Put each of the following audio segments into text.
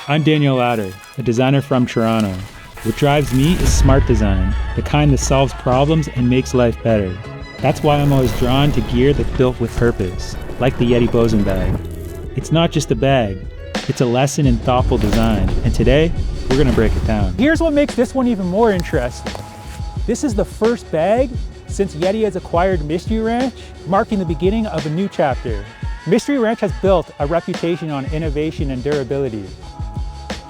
I'm Daniel Bladder, a designer from Toronto. What drives me is smart design, the kind that solves problems and makes life better. That's why I'm always drawn to gear that's built with purpose, like the Yeti Bozeman bag. It's not just a bag, it's a lesson in thoughtful design, and today, we're gonna break it down. Here's what makes this one even more interesting. This is the first bag since Yeti has acquired Mystery Ranch, marking the beginning of a new chapter. Mystery Ranch has built a reputation on innovation and durability,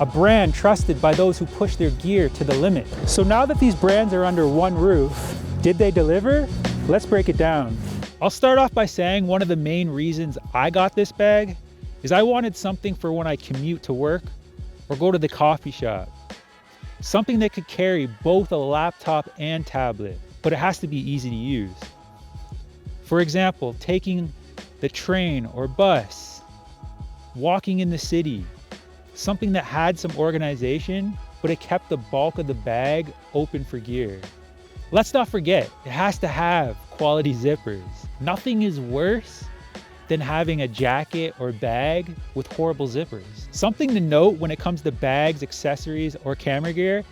a brand trusted by those who push their gear to the limit. So now that these brands are under one roof, did they deliver? Let's break it down. I'll start off by saying one of the main reasons I got this bag is I wanted something for when I commute to work or go to the coffee shop. Something that could carry both a laptop and tablet, but it has to be easy to use. For example, taking the train or bus, walking in the city, something that had some organization, but it kept the bulk of the bag open for gear. Let's not forget, it has to have quality zippers. Nothing is worse than having a jacket or bag with horrible zippers. Something to note when it comes to bags, accessories, or camera gear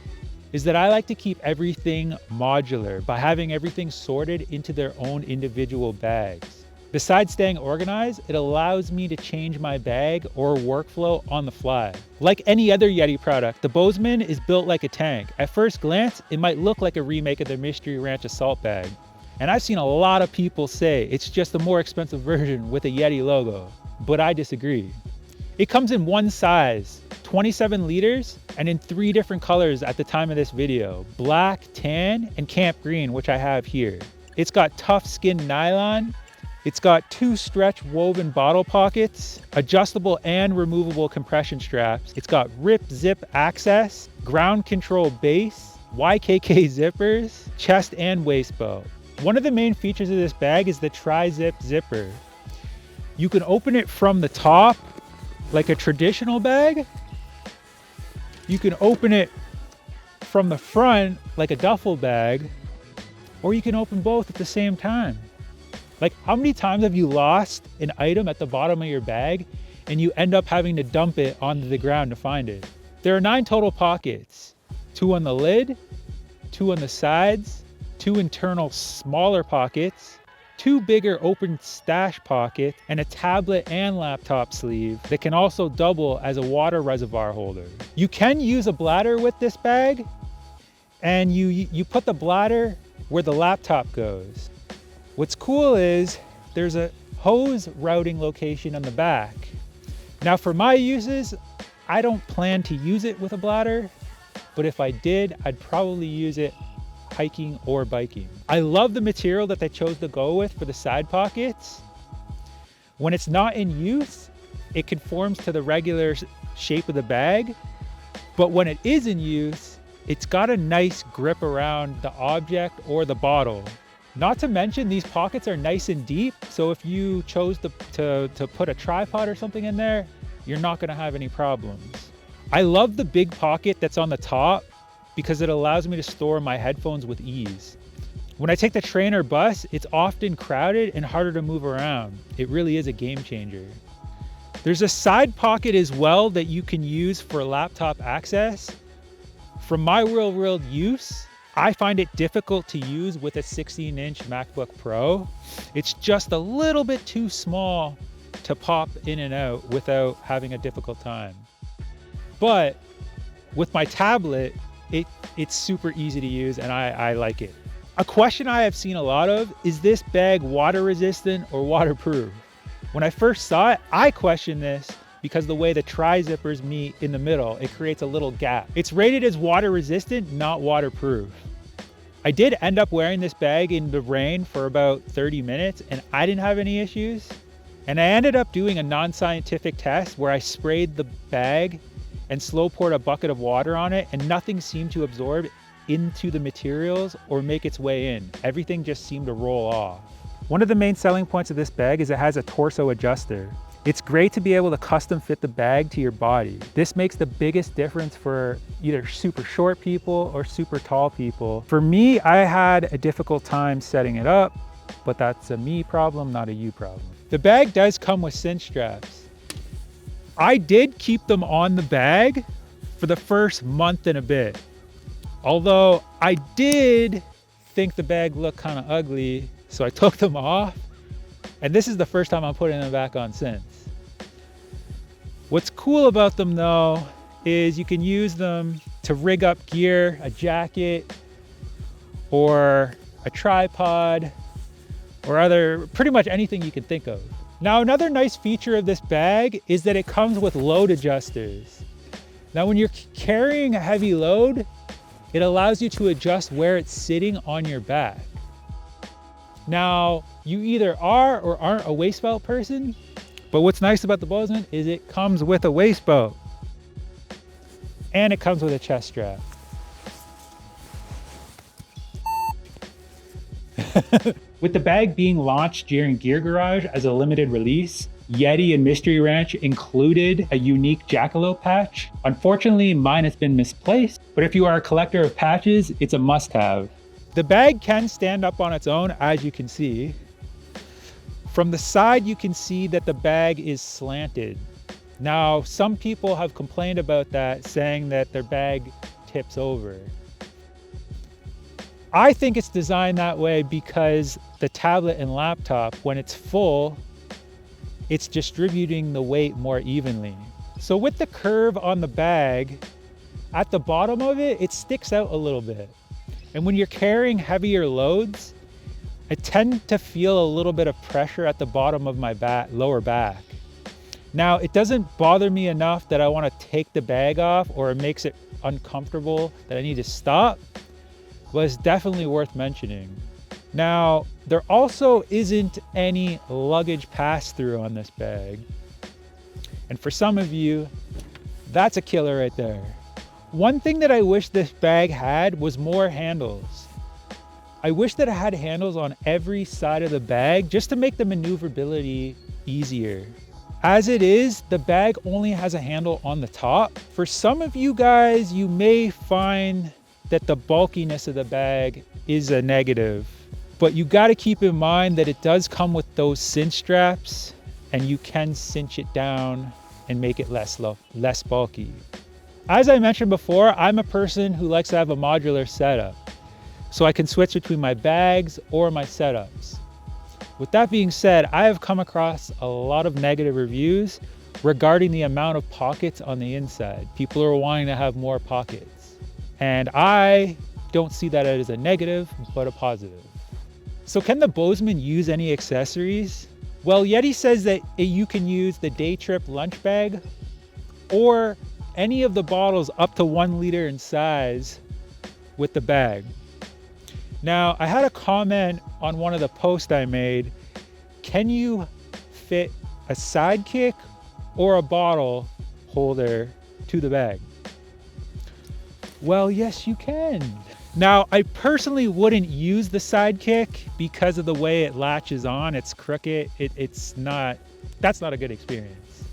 is that I like to keep everything modular by having everything sorted into their own individual bags. Besides staying organized, it allows me to change my bag or workflow on the fly. Like any other Yeti product, the Bozeman is built like a tank. At first glance, it might look like a remake of their Mystery Ranch assault bag. And I've seen a lot of people say it's just a more expensive version with a Yeti logo, but I disagree. It comes in one size, 27 liters, and in 3 different colors at the time of this video: black, tan, and camp green, which I have here. It's got TuffSkin Nylon. It's got 2 stretch woven bottle pockets, adjustable and removable compression straps. It's got rip zip access, ground control base, YKK zippers, chest and waist belt. One of the main features of this bag is the Trizip zipper. You can open it from the top like a traditional bag. You can open it from the front like a duffel bag, or you can open both at the same time. Like, how many times have you lost an item at the bottom of your bag and you end up having to dump it onto the ground to find it? There are 9 total pockets, 2 on the lid, 2 on the sides, 2 internal smaller pockets, 2 bigger open stash pockets, and a tablet and laptop sleeve that can also double as a water reservoir holder. You can use a bladder with this bag, and you put the bladder where the laptop goes. What's cool is there's a hose routing location on the back. Now for my uses, I don't plan to use it with a bladder, but if I did, I'd probably use it hiking or biking. I love the material that they chose to go with for the side pockets. When it's not in use, it conforms to the regular shape of the bag, but when it is in use, it's got a nice grip around the object or the bottle. Not to mention, these pockets are nice and deep, so if you chose to put a tripod or something in there, you're not gonna have any problems. I love the big pocket that's on the top because it allows me to store my headphones with ease. When I take the train or bus, it's often crowded and harder to move around. It really is a game changer. There's a side pocket as well that you can use for laptop access. From my real world use, I find it difficult to use with a 16-inch MacBook Pro. It's just a little bit too small to pop in and out without having a difficult time. But with my tablet, it's super easy to use and I like it. A question I have seen a lot of is this bag water resistant or waterproof? When I first saw it, I questioned this because the way the tri-zippers meet in the middle, it creates a little gap. It's rated as water resistant, not waterproof. I did end up wearing this bag in the rain for about 30 minutes and I didn't have any issues. And I ended up doing a non-scientific test where I sprayed the bag and slow poured a bucket of water on it and nothing seemed to absorb into the materials or make its way in. Everything just seemed to roll off. One of the main selling points of this bag is it has a torso adjuster. It's great to be able to custom fit the bag to your body. This makes the biggest difference for either super short people or super tall people. For me, I had a difficult time setting it up, but that's a me problem, not a you problem. The bag does come with cinch straps. I did keep them on the bag for the first month and a bit. Although I did think the bag looked kind of ugly, so I took them off. And this is the first time I'm putting them back on since. What's cool about them though, is you can use them to rig up gear, a jacket, or a tripod, or pretty much anything you can think of. Now, another nice feature of this bag is that it comes with load adjusters. Now, when you're carrying a heavy load, it allows you to adjust where it's sitting on your back. Now, you either are or aren't a waist belt person, but what's nice about the Bozeman is it comes with a waist belt. And it comes with a chest strap. With the bag being launched during Gear Garage as a limited release, Yeti and Mystery Ranch included a unique Jackelope patch. Unfortunately, mine has been misplaced, but if you are a collector of patches, it's a must-have. The bag can stand up on its own, as you can see. From the side, you can see that the bag is slanted. Now, some people have complained about that, saying that their bag tips over. I think it's designed that way because the tablet and laptop, when it's full, it's distributing the weight more evenly. So with the curve on the bag, at the bottom of it, it sticks out a little bit. And when you're carrying heavier loads, I tend to feel a little bit of pressure at the bottom of my lower back. Now, it doesn't bother me enough that I want to take the bag off, or it makes it uncomfortable that I need to stop, but it's definitely worth mentioning. Now, there also isn't any luggage pass-through on this bag. And for some of you, that's a killer right there. One thing that I wish this bag had was more handles. I wish that it had handles on every side of the bag just to make the maneuverability easier. As it is, the bag only has a handle on the top. For some of you guys, you may find that the bulkiness of the bag is a negative, but you got to keep in mind that it does come with those cinch straps, and you can cinch it down and make it less bulky. As I mentioned before, I'm a person who likes to have a modular setup, so I can switch between my bags or my setups. With that being said, I have come across a lot of negative reviews regarding the amount of pockets on the inside. People are wanting to have more pockets. And I don't see that as a negative, but a positive. So can the Bozeman use any accessories? Well, Yeti says that you can use the day trip lunch bag or any of the bottles up to 1 liter in size with the bag. Now, I had a comment on one of the posts I made. Can you fit a sidekick or a bottle holder to the bag? Well, yes, you can. Now, I personally wouldn't use the sidekick because of the way it latches on. It's crooked. That's not a good experience.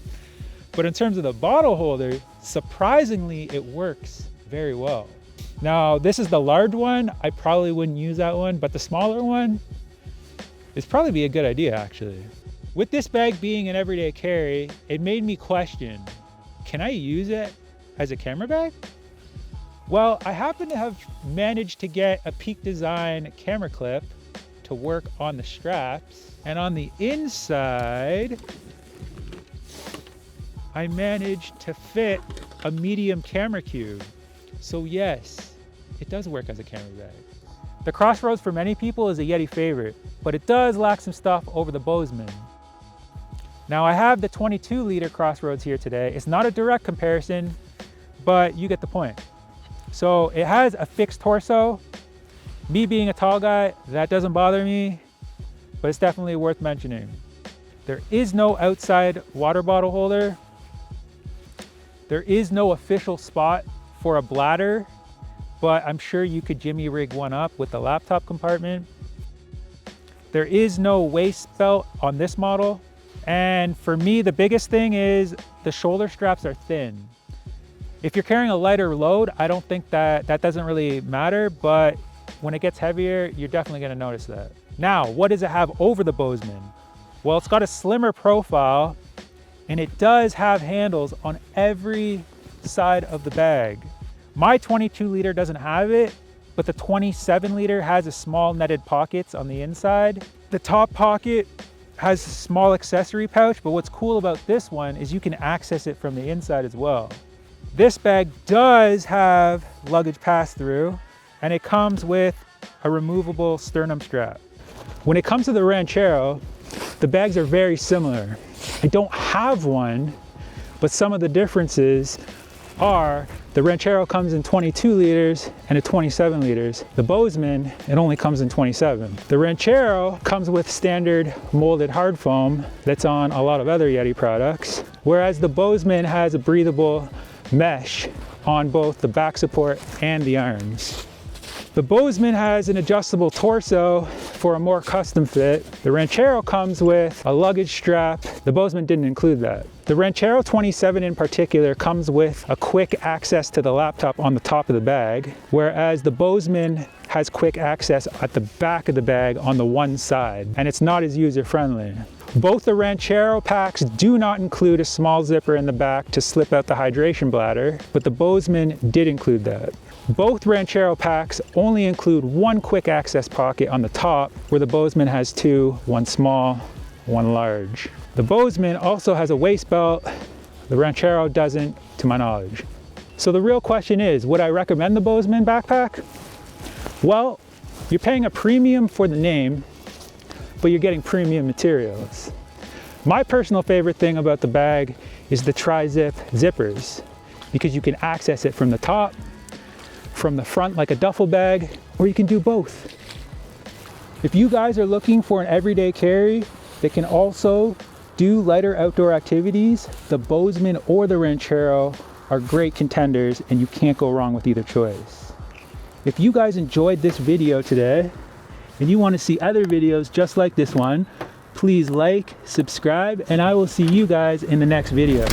But in terms of the bottle holder, surprisingly, it works very well. Now, this is the large one. I probably wouldn't use that one, but the smaller one is probably be a good idea, actually. With this bag being an everyday carry, it made me question, can I use it as a camera bag? Well, I happen to have managed to get a Peak Design camera clip to work on the straps. And on the inside, I managed to fit a medium camera cube. So yes, it does work as a camera bag. The Crossroads for many people is a Yeti favorite, but it does lack some stuff over the Bozeman. Now I have the 22 liter Crossroads here today. It's not a direct comparison, but you get the point. So it has a fixed torso. Me being a tall guy, that doesn't bother me, but it's definitely worth mentioning. There is no outside water bottle holder. There is no official spot for a bladder, but I'm sure you could jimmy rig one up with the laptop compartment. There is no waist belt on this model. And for me, the biggest thing is the shoulder straps are thin. If you're carrying a lighter load, I don't think that doesn't really matter, but when it gets heavier, you're definitely gonna notice that. Now, what does it have over the Bozeman? Well, it's got a slimmer profile and it does have handles on every side of the bag. My 22 liter doesn't have it, but the 27 liter has a small netted pockets on the inside. The top pocket has a small accessory pouch, but what's cool about this one is you can access it from the inside as well. This bag does have luggage pass-through, and it comes with a removable sternum strap. When it comes to the Ranchero, the bags are very similar. I don't have one, but some of the differences are the Ranchero comes in 22 liters and a 27 liters. The Bozeman, it only comes in 27. The Ranchero comes with standard molded hard foam that's on a lot of other Yeti products, whereas the Bozeman has a breathable mesh on both the back support and the arms. The Bozeman has an adjustable torso for a more custom fit. The Ranchero comes with a luggage strap. The Bozeman didn't include that. The Ranchero 27 in particular comes with a quick access to the laptop on the top of the bag, whereas the Bozeman has quick access at the back of the bag on the one side, and it's not as user-friendly. Both the Ranchero packs do not include a small zipper in the back to slip out the hydration bladder, but the Bozeman did include that. Both Ranchero packs only include one quick access pocket on the top, where the Bozeman has two, one small, one large. The Bozeman also has a waist belt. The Ranchero doesn't, to my knowledge. So the real question is, would I recommend the Bozeman backpack? Well, you're paying a premium for the name, but you're getting premium materials. My personal favorite thing about the bag is the Trizip zippers, because you can access it from the top, from the front like a duffel bag, or you can do both. If you guys are looking for an everyday carry that can also do lighter outdoor activities, the Bozeman or the Ranchero are great contenders, and you can't go wrong with either choice. If you guys enjoyed this video today and you want to see other videos just like this one, please like, subscribe, and I will see you guys in the next video.